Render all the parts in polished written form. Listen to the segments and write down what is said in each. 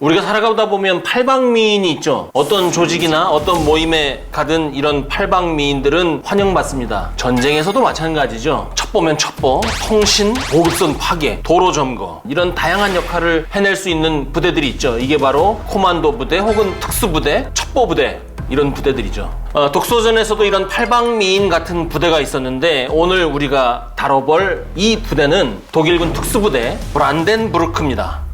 우리가 살아가다 보면 팔방미인이 있죠. 어떤 조직이나 어떤 모임에 가든 이런 팔방미인들은 환영받습니다. 전쟁에서도 마찬가지죠. 첩보면 첩보, 통신, 보급선 파괴, 도로 점거 이런 다양한 역할을 해낼 수 있는 부대들이 있죠. 이게 바로 코만도 부대 혹은 특수부대, 첩보부대 이런 부대들이죠. 독소전에서도 이런 팔방미인 같은 부대가 있었는데 오늘 우리가 다뤄볼 이 부대는 독일군 특수부대 브란덴부르크입니다.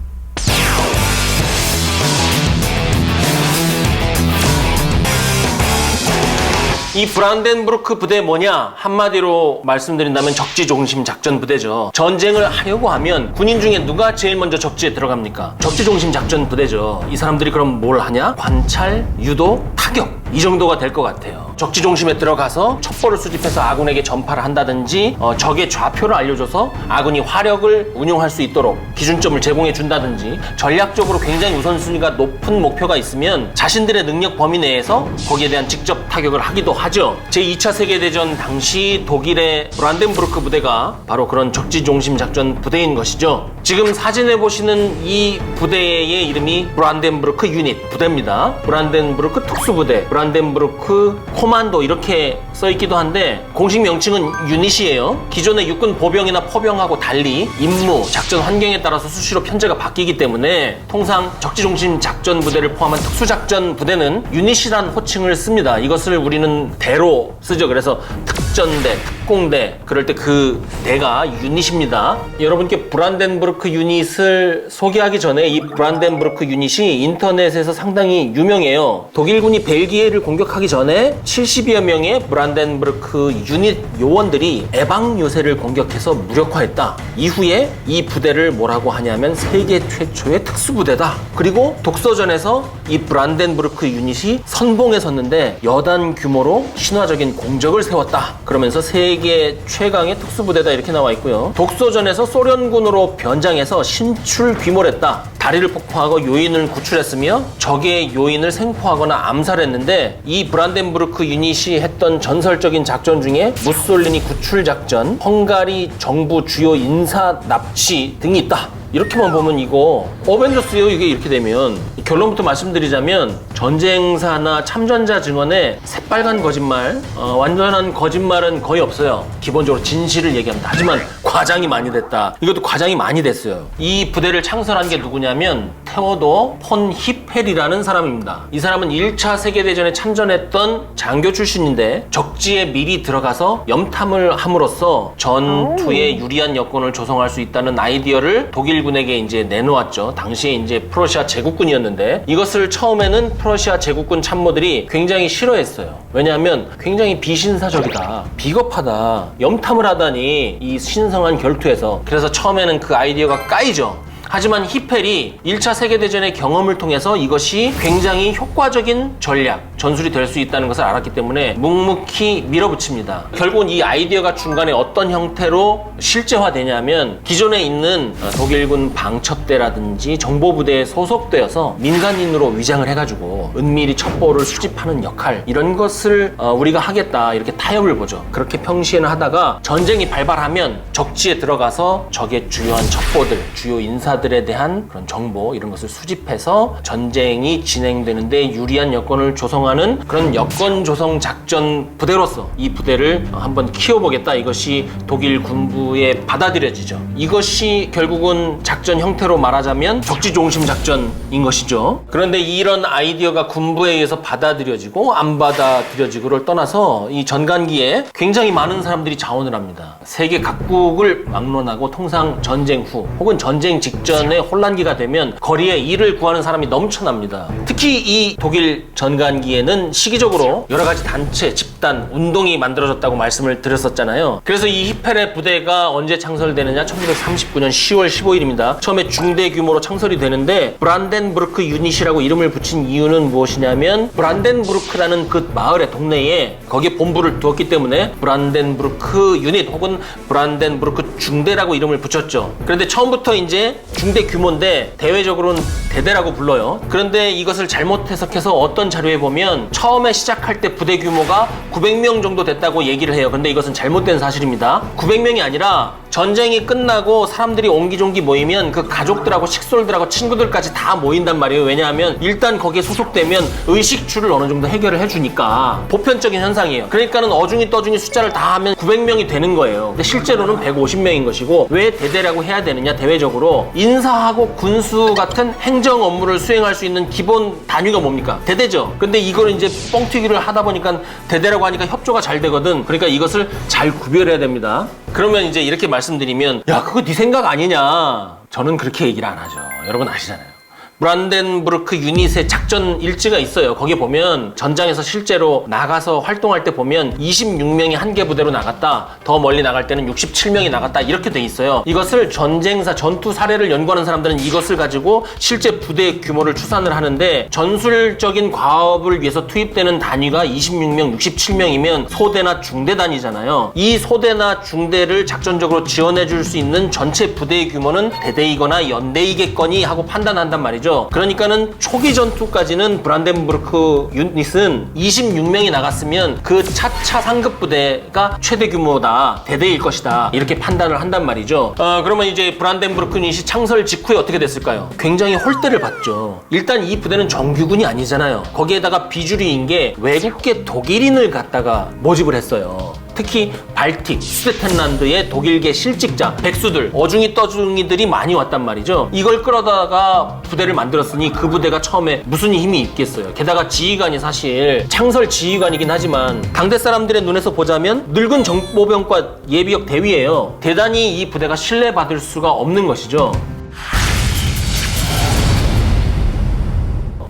이 브란덴부르크 부대 뭐냐? 한마디로 말씀드린다면 적지중심 작전 부대죠. 전쟁을 하려고 하면 군인 중에 누가 제일 먼저 적지에 들어갑니까? 적지중심 작전 부대죠. 이 사람들이 그럼 뭘 하냐? 관찰, 유도, 타격 이 정도가 될 것 같아요. 적지중심에 들어가서 첩보를 수집해서 아군에게 전파를 한다든지 적의 좌표를 알려줘서 아군이 화력을 운용할 수 있도록 기준점을 제공해 준다든지 전략적으로 굉장히 우선순위가 높은 목표가 있으면 자신들의 능력 범위 내에서 거기에 대한 직접 타격을 하기도 하죠. 제2차 세계대전 당시 독일의 브란덴부르크 부대가 바로 그런 적지중심 작전 부대인 것이죠. 지금 사진에 보시는 이 부대의 이름이 브란덴부르크 유닛 부대입니다. 브란덴부르크 특수부대, 브란덴부르크 코만도 이렇게 써있기도 한데 공식 명칭은 유닛이에요. 기존의 육군 보병이나 포병하고 달리 임무, 작전 환경에 따라서 수시로 편제가 바뀌기 때문에 통상 적지중심 작전 부대를 포함한 특수작전 부대는 유닛이란 호칭을 씁니다. 이것을 우리는 대로 쓰죠. 그래서 특전대, 특공대 그럴 때 그 대가 유닛입니다. 여러분께 브란덴부르크 유닛을 소개하기 전에 이 브란덴부르크 유닛이 인터넷에서 상당히 유명해요. 독일군이 벨기에를 공격하기 전에 70여 명의 브란덴부르크 유닛 요원들이 에방 요새를 공격해서 무력화했다. 이후에 이 부대를 뭐라고 하냐면 세계 최초의 특수부대다. 그리고 독서전에서 이 브란덴부르크 유닛이 선봉에 섰는데 여단 규모로 신화적인 공적을 세웠다. 그러면서 세계 최강의 특수부대다 이렇게 나와 있고요. 독서전에서 소련군으로 변장해서 신출 귀몰했다. 다리를 폭파하고 요인을 구출했으며 적의 요인을 생포하거나 암살했는데 이 브란덴부르크 유닛이 했던 전설적인 작전 중에 무솔리니 구출 작전, 헝가리 정부 주요 인사 납치 등이 있다. 이렇게만 보면 이거 어벤져스예요. 이게 이렇게 되면 결론부터 말씀드리자면 전쟁사나 참전자 증언에 새빨간 거짓말, 완전한 거짓말은 거의 없어요. 기본적으로 진실을 얘기합니다. 하지만 과장이 많이 됐다. 이것도 과장이 많이 됐어요. 이 부대를 창설한 게 누구냐면 테오도 폰 히펠이라는 사람입니다. 이 사람은 1차 세계대전에 참전했던 장교 출신인데 적지에 미리 들어가서 염탐을 함으로써 전투에 유리한 여건을 조성할 수 있다는 아이디어를 독일군에게 이제 내놓았죠. 당시에 이제 프러시아 제국군이었는데 이것을 처음에는 프러시아 제국군 참모들이 굉장히 싫어했어요. 왜냐하면 굉장히 비신사적이다, 비겁하다, 염탐을 하다니 이 신성한 결투에서. 그래서 처음에는 그 아이디어가 까이죠. 하지만 히펠이 1차 세계대전의 경험을 통해서 이것이 굉장히 효과적인 전략, 전술이 될 수 있다는 것을 알았기 때문에 묵묵히 밀어붙입니다. 결국은 이 아이디어가 중간에 어떤 형태로 실제화되냐면 기존에 있는 독일군 방첩대라든지 정보부대에 소속되어서 민간인으로 위장을 해가지고 은밀히 첩보를 수집하는 역할, 이런 것을 우리가 하겠다 이렇게 타협을 보죠. 그렇게 평시에는 하다가 전쟁이 발발하면 적지에 들어가서 적의 주요한 첩보들, 주요 인사들에 대한 그런 정보 이런 것을 수집해서 전쟁이 진행되는데 유리한 여건을 조성하는 그런 여건 조성 작전 부대로서 이 부대를 한번 키워보겠다. 이것이 독일 군부에 받아들여지죠. 이것이 결국은 작전 형태로 말하자면 적지중심 작전인 것이죠. 그런데 이런 아이디어가 군부에 의해서 받아들여지고 안 받아들여지고를 떠나서 이 전간기에 굉장히 많은 사람들이 자원을 합니다. 세계 각국을 막론하고 통상 전쟁 후 혹은 전쟁 직전에 혼란기가 되면 거리에 일을 구하는 사람이 넘쳐납니다. 특히 이 독일 전간기에는 시기적으로 여러 가지 단체, 집단, 운동이 만들어졌다고 말씀을 드렸었잖아요. 그래서 이 히펠의 부대가 언제 창설되느냐? 1939년 10월 15일입니다. 처음에 중대 규모로 창설이 되는데 브란덴부르크 유닛이라고 이름을 붙인 이유는 무엇이냐면 브란덴부르크라는 그 마을의 동네에 거기에 본부를 두었기 때문에 브란덴부르크 유닛 혹은 브란덴부르크 중대라고 이름을 붙였죠. 그런데 처음부터 이제 중대 규모인데 대외적으로는 대대라고 불러요. 그런데 이것을 잘못 해석해서 어떤 자료에 보면 처음에 시작할 때 부대 규모가 900명 정도 됐다고 얘기를 해요. 근데 이것은 잘못된 사실입니다. 900명이 아니라 전쟁이 끝나고 사람들이 옹기종기 모이면 그 가족들하고 식솔들하고 친구들까지 다 모인단 말이에요. 왜냐하면 일단 거기에 소속되면 의식주를 어느 정도 해결을 해주니까 보편적인 현상이에요. 그러니까는 어중이 떠중이 숫자를 다 하면 900명이 되는 거예요. 근데 실제로는 150명인 것이고, 왜 대대라고 해야 되느냐, 대외적으로 인사하고 군수 같은 행정 업무를 수행할 수 있는 기본 단위가 뭡니까? 대대죠. 근데 이걸 이제 뻥튀기를 하다 보니까 대대라고 하니까 협조가 잘 되거든. 그러니까 이것을 잘 구별해야 됩니다. 그러면 이제 이렇게 말씀드리면, 야, 그거 네 생각 아니냐, 저는 그렇게 얘기를 안 하죠. 여러분 아시잖아요. 브란덴부르크 유닛의 작전 일지가 있어요. 거기 보면 전장에서 실제로 나가서 활동할 때 보면 26명이 한 개 부대로 나갔다, 더 멀리 나갈 때는 67명이 나갔다, 이렇게 돼 있어요. 이것을 전쟁사 전투 사례를 연구하는 사람들은 이것을 가지고 실제 부대의 규모를 추산을 하는데, 전술적인 과업을 위해서 투입되는 단위가 26명, 67명이면 소대나 중대 단위잖아요. 이 소대나 중대를 작전적으로 지원해 줄 수 있는 전체 부대의 규모는 대대이거나 연대이겠거니 하고 판단한단 말이죠. 그러니까는 초기 전투까지는 브란덴부르크 유닛은 26명이 나갔으면 그 차차 상급 부대가 최대 규모다, 대대일 것이다, 이렇게 판단을 한단 말이죠. 그러면 이제 브란덴부르크 유닛이 창설 직후에 어떻게 됐을까요? 굉장히 홀대를 받죠. 일단 이 부대는 정규군이 아니잖아요. 거기에다가 비주류인 게 외국계 독일인을 갖다가 모집을 했어요. 특히 발틱, 수데텐란드의 독일계 실직자, 백수들, 어중이 떠중이들이 많이 왔단 말이죠. 이걸 끌어다가 부대를 만들었으니 그 부대가 처음에 무슨 힘이 있겠어요. 게다가 지휘관이 사실 창설 지휘관이긴 하지만 당대 사람들의 눈에서 보자면 늙은 정보병과 예비역 대위예요. 대단히 이 부대가 신뢰받을 수가 없는 것이죠.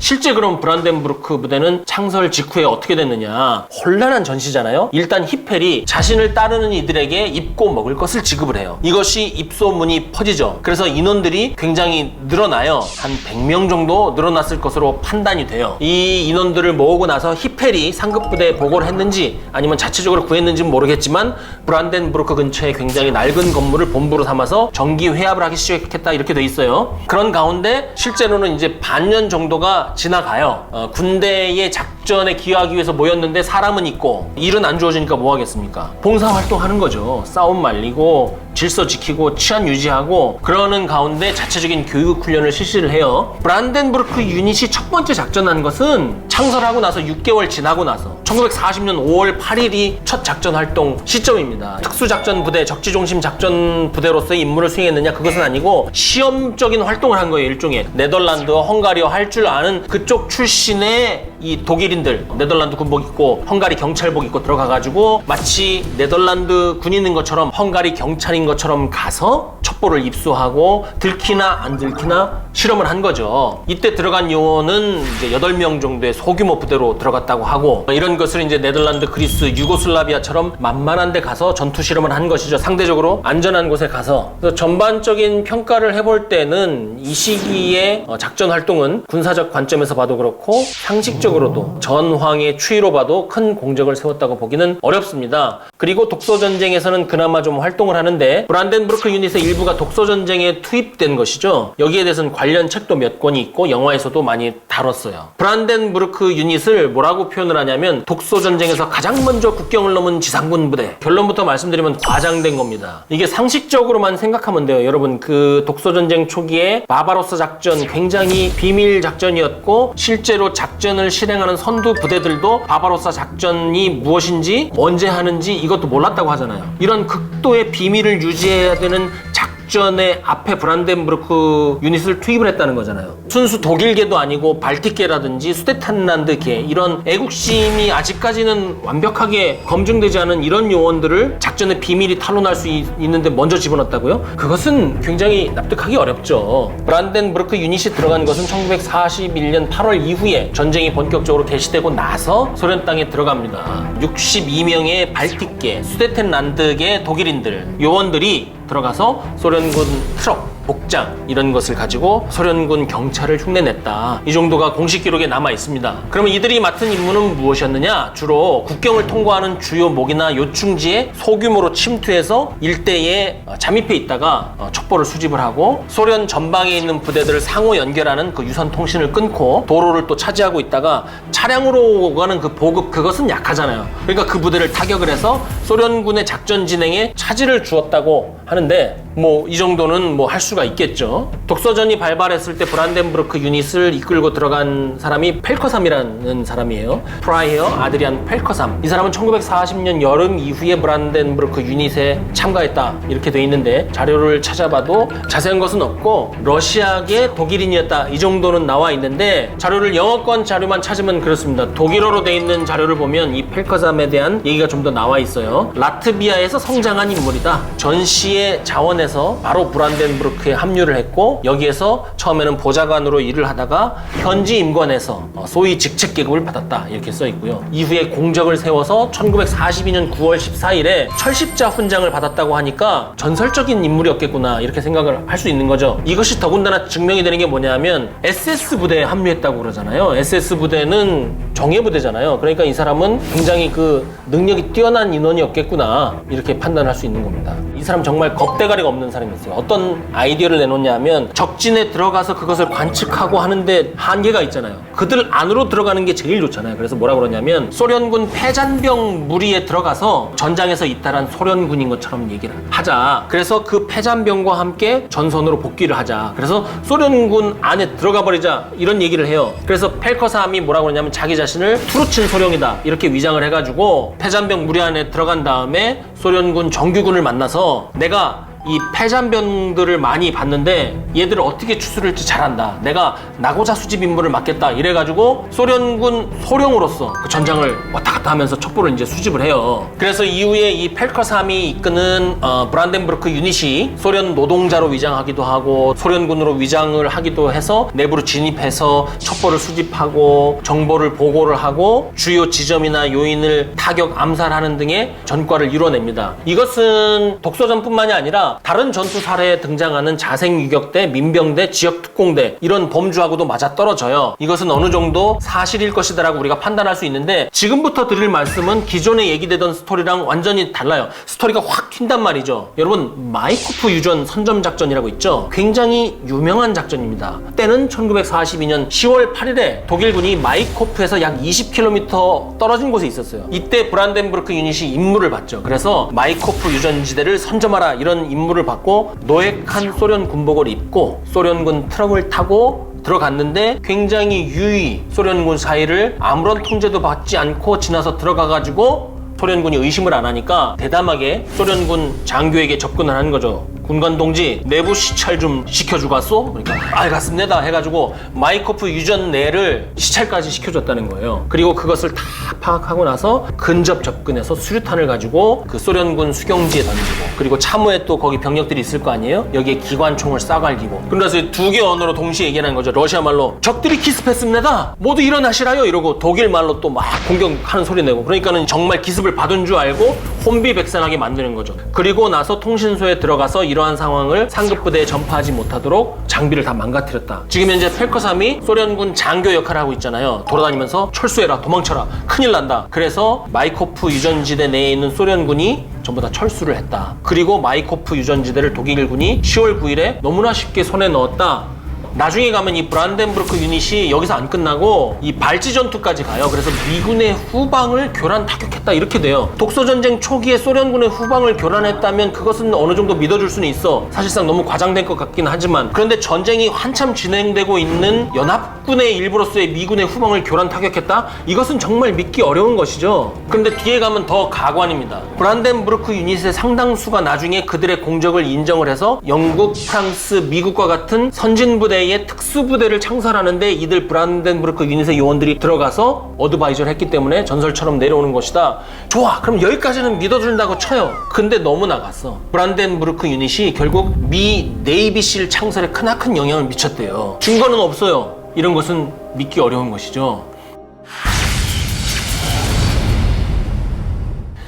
실제 그럼 브란덴부르크 부대는 창설 직후에 어떻게 됐느냐, 혼란한 전시잖아요. 일단 히펠이 자신을 따르는 이들에게 입고 먹을 것을 지급을 해요. 이것이 입소문이 퍼지죠. 그래서 인원들이 굉장히 늘어나요. 한 100명 정도 늘어났을 것으로 판단이 돼요. 이 인원들을 모으고 나서 히펠이 상급 부대에 보고를 했는지 아니면 자체적으로 구했는지는 모르겠지만, 브란덴부르크 근처에 굉장히 낡은 건물을 본부로 삼아서 정기 회합을 하기 시작했다, 이렇게 돼 있어요. 그런 가운데 실제로는 이제 반년 정도가 지나가요. 군대의 작전에 기여하기 위해서 모였는데 사람은 있고 일은 안 주어지니까 뭐 하겠습니까? 봉사활동 하는 거죠. 싸움 말리고 질서 지키고 치안 유지하고, 그러는 가운데 자체적인 교육 훈련을 실시를 해요. 브란덴부르크 유닛이 첫 번째 작전한 것은 창설하고 나서 6개월 지나고 나서 1940년 5월 8일이 첫 작전 활동 시점입니다. 특수작전 부대, 적지중심 작전 부대로서의 임무를 수행했느냐, 그것은 아니고 시험적인 활동을 한 거예요. 일종의 네덜란드와 헝가리어 할 줄 아는 그쪽 출신의 이 독일인들, 네덜란드 군복 입고 헝가리 경찰복 입고 들어가가지고 마치 네덜란드 군인인 것처럼 헝가리 경찰인 것처럼 가서 첩보를 입수하고 들키나 안 들키나 실험을 한 거죠. 이때 들어간 요원은 이제 8명 정도의 소규모 부대로 들어갔다고 하고, 이런 것을 이제 네덜란드, 그리스, 유고슬라비아처럼 만만한 데 가서 전투 실험을 한 것이죠. 상대적으로 안전한 곳에 가서. 그래서 전반적인 평가를 해볼 때는 이 시기의 작전 활동은 군사적 관점에서 봐도 그렇고 상식적으로도 전황의 추이로 봐도 큰 공적을 세웠다고 보기는 어렵습니다. 그리고 독소전쟁에서는 그나마 좀 활동을 하는데, 브란덴부르크 유닛의 일부가 독소전쟁에 투입된 것이죠. 여기에 대해서는 관련 책도 몇 권이 있고 영화에서도 많이 다뤘어요. 브란덴부르크 유닛을 뭐라고 표현을 하냐면 독소전쟁에서 가장 먼저 국경을 넘은 지상군 부대. 결론부터 말씀드리면 과장된 겁니다. 이게 상식적으로만 생각하면 돼요. 여러분, 그 독소전쟁 초기에 바바로사 작전 굉장히 비밀 작전이었고, 실제로 작전을 실행하는 선두 부대들도 바바로사 작전이 무엇인지 언제 하는지 이것도 몰랐다고 하잖아요. 이런 극도의 비밀을 유지해야 되는 작전의 앞에 브란덴부르크 유닛을 투입을 했다는 거잖아요. 순수 독일계도 아니고 발틱계라든지 수데텐란드계, 이런 애국심이 아직까지는 완벽하게 검증되지 않은 이런 요원들을 작전의 비밀이 탄로날 수 있는데 먼저 집어넣었다고요? 그것은 굉장히 납득하기 어렵죠. 브란덴부르크 유닛이 들어간 것은 1941년 8월 이후에 전쟁이 본격적으로 개시되고 나서 소련 땅에 들어갑니다. 62명의 발틱계, 수데텐란드계 독일인들, 요원들이 들어가서 소련군 트럭, 복장 이런 것을 가지고 소련군 경찰을 흉내냈다. 이 정도가 공식 기록에 남아 있습니다. 그러면 이들이 맡은 임무는 무엇이었느냐? 주로 국경을 통과하는 주요 목이나 요충지에 소규모로 침투해서 일대에 잠입해 있다가 첩보를 수집을 하고 소련 전방에 있는 부대들을 상호 연결하는 그 유선 통신을 끊고 도로를 또 차지하고 있다가 차량으로 가는 그 보급 그것은 약하잖아요. 그러니까 그 부대를 타격을 해서 소련군의 작전 진행에 차질을 주었다고 하는데 뭐 이 정도는 뭐 할 수가 있겠죠. 독서전이 발발했을 때 브란덴부르크 유닛을 이끌고 들어간 사람이 펠커삼이라는 사람이에요. 프라이어 아드리안 펠커삼. 이 사람은 1940년 여름 이후에 브란덴부르크 유닛에 참가했다 이렇게 돼 있는데 자료를 찾아봐도 자세한 것은 없고 러시아계 독일인이었다 이 정도는 나와 있는데 자료를 영어권 자료만 찾으면 그렇습니다. 독일어로 돼 있는 자료를 보면 이 펠커삼에 대한 얘기가 좀 더 나와 있어요. 라트비아에서 성장한 인물이다. 전시의 자원에서 바로 브란덴부르크에 합류를 했고 여기에서 처음에는 보좌관으로 일을 하다가 현지 임관에서 소위 직책 계급을 받았다 이렇게 써 있고요. 이후에 공적을 세워서 1942년 9월 14일에 철십자 훈장을 받았다고 하니까 전설적인 인물이었겠구나 이렇게 생각을 할 수 있는 거죠. 이것이 더군다나 증명이 되는 게 뭐냐면 SS 부대에 합류했다고 그러잖아요. SS 부대는 정예부대잖아요. 그러니까 이 사람은 굉장히 그 능력이 뛰어난 인원이었겠구나 이렇게 판단할 수 있는 겁니다. 이 사람 정말 겁대가리가 없는 사람이었어요. 어떤 아이디어를 내놓냐면 적진에 들어가서 그것을 관측하고 하는데 한계가 있잖아요. 그들 안으로 들어가는 게 제일 좋잖아요. 그래서 뭐라 그러냐면 소련군 패잔병 무리에 들어가서 전장에서 이탈한 소련군인 것처럼 얘기를 하자. 그래서 그 패잔병과 함께 전선으로 복귀를 하자. 그래서 소련군 안에 들어가 버리자 이런 얘기를 해요. 그래서 펠커삼이 뭐라 그러냐면 자기 자신을 투르친 소령이다 이렇게 위장을 해가지고 패잔병 무리 안에 들어간 다음에 소련군 정규군을 만나서 내가 이 패잔병들을 많이 봤는데 얘들을 어떻게 추스를지 잘한다. 내가 나고자 수집 임무를 맡겠다. 이래가지고 소련군 소령으로서 그 전장을 왔다 갔다 하면서 첩보를 이제 수집을 해요. 그래서 이후에 이 펠커삼이 이끄는 브란덴부르크 유닛이 소련 노동자로 위장하기도 하고 소련군으로 위장을 하기도 해서 내부로 진입해서 첩보를 수집하고 정보를 보고를 하고 주요 지점이나 요인을 타격 암살하는 등의 전과를 이뤄냅니다. 이것은 독서전뿐만이 아니라 다른 전투 사례에 등장하는 자생유격대, 민병대, 지역특공대 이런 범주하고도 맞아떨어져요. 이것은 어느 정도 사실일 것이다라고 우리가 판단할 수 있는데 지금부터 드릴 말씀은 기존에 얘기되던 스토리랑 완전히 달라요. 스토리가 확 튄단 말이죠. 여러분 마이코프 유전 선점작전이라고 있죠. 굉장히 유명한 작전입니다. 때는 1942년 10월 8일에 독일군이 마이코프에서 약 20km 떨어진 곳에 있었어요. 이때 브란덴부르크 유닛이 임무를 받죠. 그래서 마이코프 유전지대를 선점하라 이런 임무를 받고 노획한 소련 군복을 입고 소련군 트럭을 타고 들어갔는데 굉장히 유의 소련군 사이를 아무런 통제도 받지 않고 지나서 들어가가지고 소련군이 의심을 안 하니까 대담하게 소련군 장교에게 접근을 하는 거죠. 군관 동지 내부 시찰 좀 시켜주겠소? 그러니까 알겠습니다 해가지고 마이코프 유전 내를 시찰까지 시켜줬다는 거예요. 그리고 그것을 다 파악하고 나서 근접 접근해서 수류탄을 가지고 그 소련군 수경지에 던지고 그리고 참호에 또 거기 병력들이 있을 거 아니에요? 여기에 기관총을 쏴갈기고 그래서 두 개 언어로 동시에 얘기하는 거죠. 러시아 말로 적들이 기습했습니다. 모두 일어나시라요 이러고 독일 말로 또 막 공격하는 소리 내고 그러니까는 정말 기습을 받은 줄 알고 혼비백산하게 만드는 거죠. 그리고 나서 통신소에 들어가서 이러한 상황을 상급 부대에 전파하지 못하도록 장비를 다 망가뜨렸다. 지금 현재 펠커삼이 소련군 장교 역할을 하고 있잖아요. 돌아다니면서 철수해라, 도망쳐라, 큰일 난다. 그래서 마이코프 유전지대 내에 있는 소련군이 전부 다 철수를 했다. 그리고 마이코프 유전지대를 독일군이 10월 9일에 너무나 쉽게 손에 넣었다. 나중에 가면 이 브란덴부르크 유닛이 여기서 안 끝나고 이 발지 전투까지 가요. 그래서 미군의 후방을 교란 타격했다 이렇게 돼요. 독소전쟁 초기에 소련군의 후방을 교란했다면 그것은 어느 정도 믿어줄 수는 있어. 사실상 너무 과장된 것 같긴 하지만 그런데 전쟁이 한참 진행되고 있는 연합군의 일부로서의 미군의 후방을 교란 타격했다? 이것은 정말 믿기 어려운 것이죠. 그런데 뒤에 가면 더 가관입니다. 브란덴부르크 유닛의 상당수가 나중에 그들의 공적을 인정을 해서 영국, 프랑스, 미국과 같은 선진부대 의 특수부대를 창설하는데 이들 브란덴부르크 유닛의 요원들이 들어가서 어드바이저를 했기 때문에 전설처럼 내려오는 것이다. 좋아, 그럼 여기까지는 믿어준다고 쳐요. 근데 너무 나갔어. 브란덴부르크 유닛이 결국 미 네이비실 창설에 크나큰 영향을 미쳤대요. 증거는 없어요. 이런 것은 믿기 어려운 것이죠.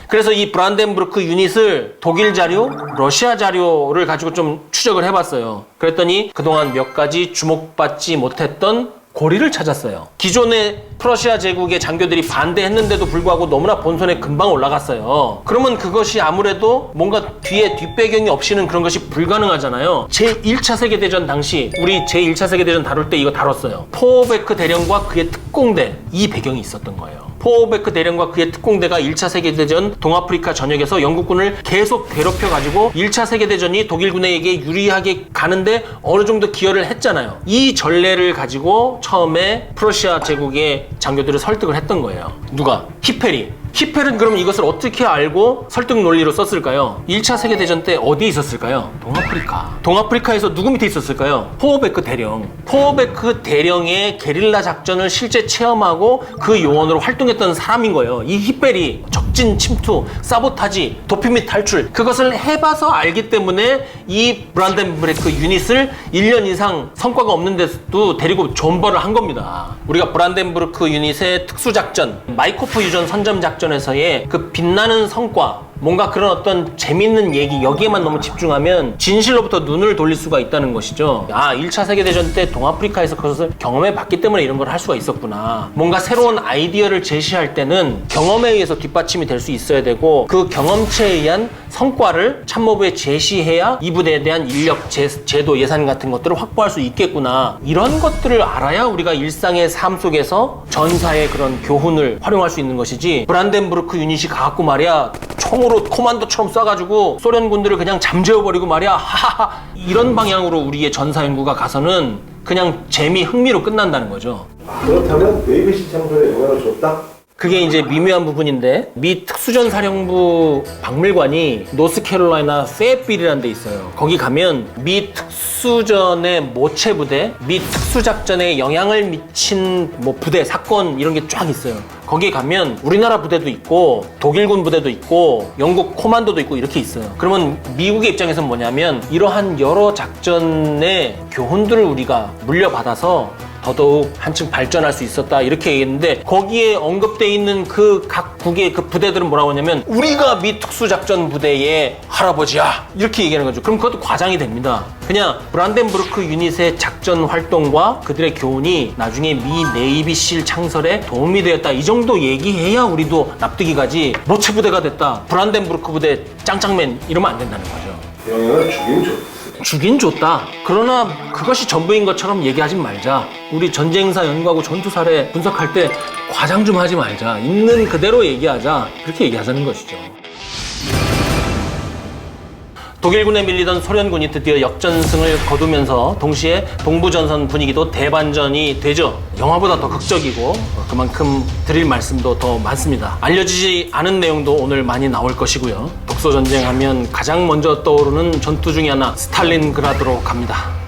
그래서 이 브란덴부르크 유닛을 독일 자료, 러시아 자료를 가지고 좀 추적을 해봤어요. 그랬더니 그동안 몇 가지 주목받지 못했던 고리를 찾았어요. 기존의 프러시아 제국의 장교들이 반대했는데도 불구하고 너무나 본선에 금방 올라갔어요. 그러면 그것이 아무래도 뭔가 뒤에 뒷배경이 없이는 그런 것이 불가능하잖아요. 제1차 세계대전 당시 우리 제1차 세계대전 다룰 때 이거 다뤘어요. 포베크 대령과 그의 특공대, 이 배경이 있었던 거예요. 포베크 대령과 그의 특공대가 1차 세계대전 동아프리카 전역에서 영국군을 계속 괴롭혀가지고 1차 세계대전이 독일군에게 유리하게 가는데 어느 정도 기여를 했잖아요. 이 전례를 가지고 처음에 프러시아 제국의 장교들을 설득을 했던 거예요. 누가? 히펠이. 히펠은 그럼 이것을 어떻게 알고 설득 논리로 썼을까요? 1차 세계대전 때 어디에 있었을까요? 동아프리카. 동아프리카에서 누구 밑에 있었을까요? 포베크 대령. 포베크 대령의 게릴라 작전을 실제 체험하고 그 요원으로 활동했던 사람인 거예요. 이 히펠이 적진 침투, 사보타지, 도피 및 탈출, 그것을 해봐서 알기 때문에 이 브란덴부르크 유닛을 1년 이상 성과가 없는데도 데리고 존버를 한 겁니다. 우리가 브란덴부르크 유닛의 특수작전, 마이코프 유전 선점 작전에서의 그 빛나는 성과, 뭔가 그런 어떤 재밌는 얘기, 여기에만 너무 집중하면 진실로부터 눈을 돌릴 수가 있다는 것이죠. 아, 1차 세계대전 때 동아프리카에서 그것을 경험해 봤기 때문에 이런 걸 할 수가 있었구나. 뭔가 새로운 아이디어를 제시할 때는 경험에 의해서 뒷받침이 될 수 있어야 되고, 그 경험치에 의한 성과를 참모부에 제시해야 이 부대에 대한 인력, 제도, 예산 같은 것들을 확보할 수 있겠구나. 이런 것들을 알아야 우리가 일상의 삶 속에서 전사의 그런 교훈을 활용할 수 있는 것이지, 브란덴부르크 유닛이 가갖고 말이야 총으로 코만도처럼 쏴가지고 소련군들을 그냥 잠재워버리고 말이야 하하하, 이런 방향으로 우리의 전사 연구가 가서는 그냥 재미, 흥미로 끝난다는 거죠. 그렇다면 네이비시 창설에 영향을 줬다? 그게 이제 미묘한 부분인데, 미 특수전사령부 박물관이 노스캐롤라이나 페이필이라는 데 있어요. 거기 가면 미 특수전의 모체 부대, 미 특수작전에 영향을 미친 뭐 부대, 사건 이런 게 쫙 있어요. 거기 가면 우리나라 부대도 있고 독일군 부대도 있고 영국 코만도도 있고 이렇게 있어요. 그러면 미국의 입장에서는 뭐냐면, 이러한 여러 작전의 교훈들을 우리가 물려받아서 더더욱 한층 발전할 수 있었다, 이렇게 얘기했는데, 거기에 언급되어 있는 그 각 국의 그 부대들은 뭐라고 하냐면 우리가 미 특수작전 부대의 할아버지야, 이렇게 얘기하는 거죠. 그럼 그것도 과장이 됩니다. 그냥 브란덴부르크 유닛의 작전 활동과 그들의 교훈이 나중에 미 네이비실 창설에 도움이 되었다, 이 정도 얘기해야 우리도 납득이 가지, 모체 부대가 됐다, 브란덴부르크 부대 짱짱맨 이러면 안 된다는 거죠. 영향을 주긴 줬어. 주긴 줬다. 그러나 그것이 전부인 것처럼 얘기하지 말자. 우리 전쟁사 연구하고 전투 사례 분석할 때 과장 좀 하지 말자. 있는 그대로 얘기하자. 그렇게 얘기하자는 것이죠. 독일군에 밀리던 소련군이 드디어 역전승을 거두면서 동시에 동부전선 분위기도 대반전이 되죠. 영화보다 더 극적이고 그만큼 드릴 말씀도 더 많습니다. 알려지지 않은 내용도 오늘 많이 나올 것이고요. 독소전쟁 하면 가장 먼저 떠오르는 전투 중에 하나, 스탈린그라드로 갑니다.